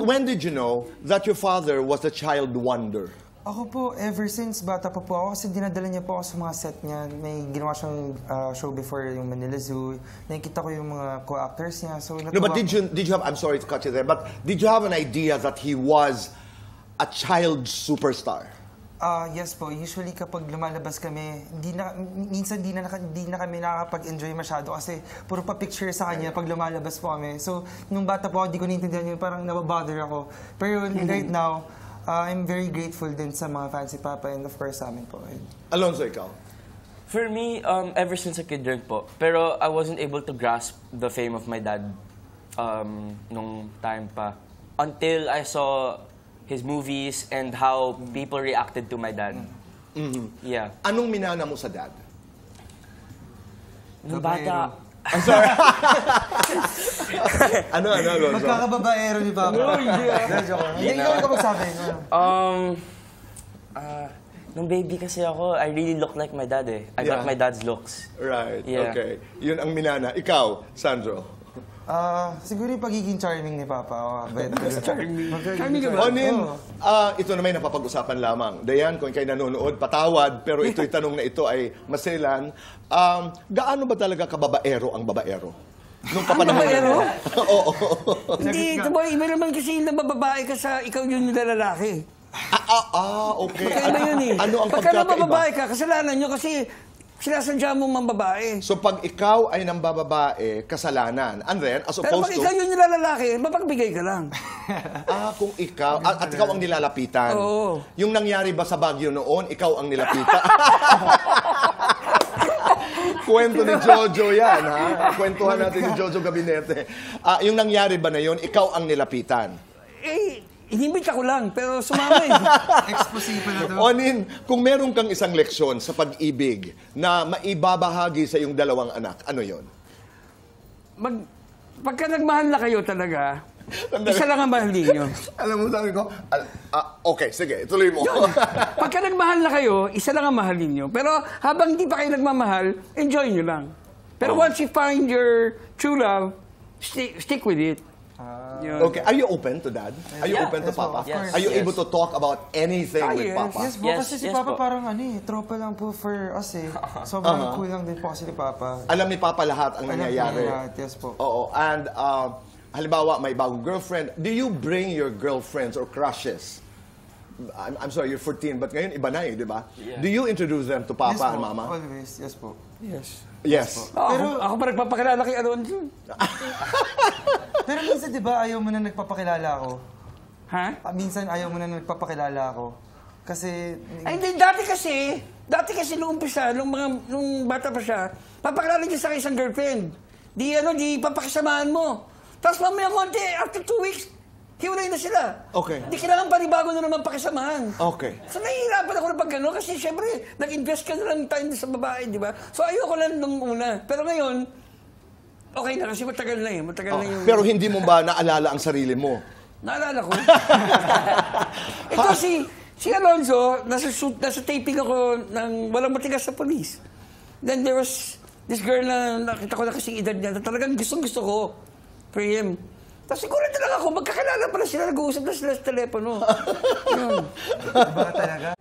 when did you know that your father was a child wonder? Ako po, ever since bata pa po ako, kasi dinadala niya po ako sa mga set niya. May ginawa siyang show before yung Manila Zoo. Nakikita ko yung mga co-actors niya. So, No, but did you have, I'm sorry to cut you there, but did you have an idea that he was a child superstar? Yes po. Usually kapag lumalabas kami, minsan di na kami nakakapag-enjoy masyado kasi puro pa picture sa kanya pag lumalabas po kami. So, nung bata po ako, di ko naintindihan yun. Parang nababother ako. Pero right now, I'm very grateful din sa mga fans si Papa and of course sa amin po. Alonzo, ikaw? For me, ever since a kid rin po. Pero I wasn't able to grasp the fame of my dad nung time pa. Until I saw his movies and how people reacted to my dad. Mm-hmm. Yeah. Anong minana mo sa dad? Nung bata... I'm sorry. ano, Alonzo? Magkakababaero ni Papa. No, hindi. Hindi ka magsabi. Nung baby kasi ako, I really look like my dad eh. I got my dad's looks. Right, Yeah. okay. Yun ang minana. Ikaw, Sandro? Siguro yung pagiging charming ni Papa. Charming ka ba? Onin, ito na may napapag-usapan lamang. Dayan, kung kayo nanonood, patawad, pero ito'y tanong na ito ay maselan. Gaano ba talaga kababaero ang babaero? Nung kapanahon babaero? Oo. Hindi, iba naman kasi yung nabababae ka sa ikaw yung lalaki. Okay. Iba yun eh. Ano ang Pagka pagkakaiba? nabababae ka, kasalanan nyo kasi sinasadya mong mambabae. So pag ikaw ay nang bababae, kasalanan. And then, as Pero opposed pag ikaw yung nilalalaki, mapagbigay ka lang. kung ikaw, at ikaw ang nilalapitan. Oo. Yung nangyari ba sa Baguio noon, ikaw ang nilapitan? Kwento ni Jojo yan, ha? Kwentuhan natin ni Jojo Gabinete. Yung nangyari ba na yun, ikaw ang nilapitan? Inimbita ko lang, pero sumama eh. Exposible na to. Onin, kung meron kang isang leksyon sa pag-ibig na maibabahagi sa iyong dalawang anak, ano yon? Pagka nagmahal na kayo talaga, isa lang ang mahal ninyo. Alam mo, sabi ko, okay, sige, ituloy mo. Pagka nagmahal na kayo, isa lang ang mahal ninyo. Pero habang hindi pa kayo nagmamahal, enjoy nyo lang. Pero once you find your true love, stick with it. Okay, are you open to Dad? Are you open to Papa? Yes. Are you able to talk about anything with Papa? Yes po, kasi si Papa parang tropa lang po for us eh. Sobrang cool lang din po kasi ni Papa. Alam ni Papa lahat ang nangyayari. Yes po. Oo, and halimbawa may bagong girlfriend, do you bring your girlfriends or crushes? I'm sorry, you're 14, but ngayon iba na eh, di ba? Yeah. Do you introduce them to Papa Yes and po, Mama? always, yes po. Yes. Pero ako pa nagpapakilala kay Alonzo. Pero minsan di ba ayaw mo na nagpapakilala ako? Ha? Minsan ayaw mo na nagpapakilala ako. Kasi... Ay, hindi, dati kasi nung umpisa, nung bata pa siya, papakilala niya sa isang girlfriend. Di papakisamahan mo. Tapos mamaya konti, after 2 weeks, hiwalay na sila. Okay. Hindi kailangan panibago na naman pakisamahan. Okay. So nahihirapan ako na pag gano'n kasi syempre, nag-invest ka na lang time sa babae, di ba? So ayoko lang nung una. Pero ngayon, okay na kasi matagal na eh. Matagal na yung... Pero hindi mo ba naalala ang sarili mo? Naalala ko. Ito si Alonzo, nasa taping ako ng Walang Matigas sa Police. Then there was this girl na nakita ko na kasing edad niya na talagang gustong-gusto ko for him. Tapos siguro talaga ako, magkakilala pala sila, nag-uusap na sila sa telepono. Yun. Iba talaga?